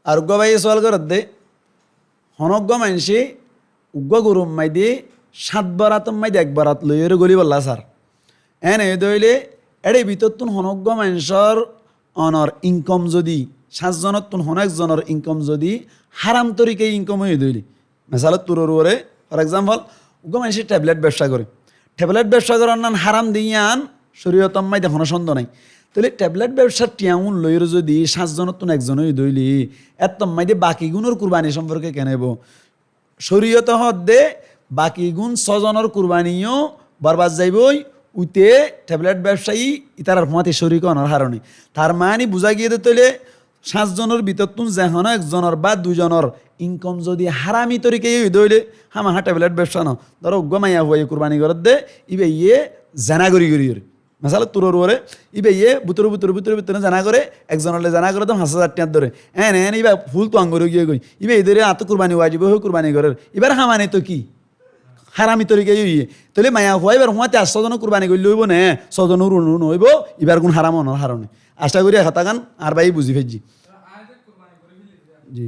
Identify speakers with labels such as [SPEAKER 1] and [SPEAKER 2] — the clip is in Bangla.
[SPEAKER 1] আর উগ্র ভাই সওয়াল করত দে হনজ্ঞ মানুষে উগ্র গরুম মাই দিয়ে 7 বরাত মাই এক বরাত লইয়ের গলি বললা স্যার এনে দইলে এড়ে ভিতর তুন হনজ্ঞ মানুষের অনর ইনকম যদি 7 জনের তুন হন একজনের ইনকম যদি হারাম তরিকে ইনকম হয়ে দইলি মেসালত তুরোর ওরে ফর এক্সাম্পল উগ্র মানুষের ট্যাবলেট ব্যবসা করে ট্যাবলেট ব্যবসা করার নান হারাম দিয়ান শরীয়তম মাই দেখো সন্দেহ নাই তাহলে ট্যাবলেট ব্যবসার টিয়াউন লইয়ের যদি 7 জনের তুন একজনই দইলি এত মাইদে বাকি গুণের কুরবানি সম্পর্কে কেনেব শরীয়ত হদ্দে বাকি গুণ 6 জনের কুরবানিও বরবাদ যাইবই উইতে ট্যাবলেট ব্যবসায়ী ইতার মতে শরীক অনার হারণে তার মানে বুঝা গিয়ে দিতে 7 জনের ভিতর তুন যেন একজনের বা 2 জনের ইনকম যদি হারামি তরিকে দইলে হামা ট্যাবলেট ব্যবসা ন ধরো গমাইয়া হুয়াই কুরবানি করত দে ইবে ইয়ে জানা করি মাসালে তুরোর ওরে ইবে ইয়ে বুতরে জানা করে একজনের জানা করে তো 5,000 টাকা ধরে এন ইবা ফুল তো আঙ্গুরে গিয়ে গই ইবে এদের আত কুরবানি ওয়াজিব হয়ে কুরবানি করার এবার হামানে তো কি হারামি তরিকে ইয়ে তাহলে মায়া হুয়া এবার হুয়াতে 800 জন কুরবানি করলে হইব না 6 জন রুন হইব এবার কোন হারাম অনার হারণে আশা করি হতাগান আর ভাই বুঝি ফেলছি জি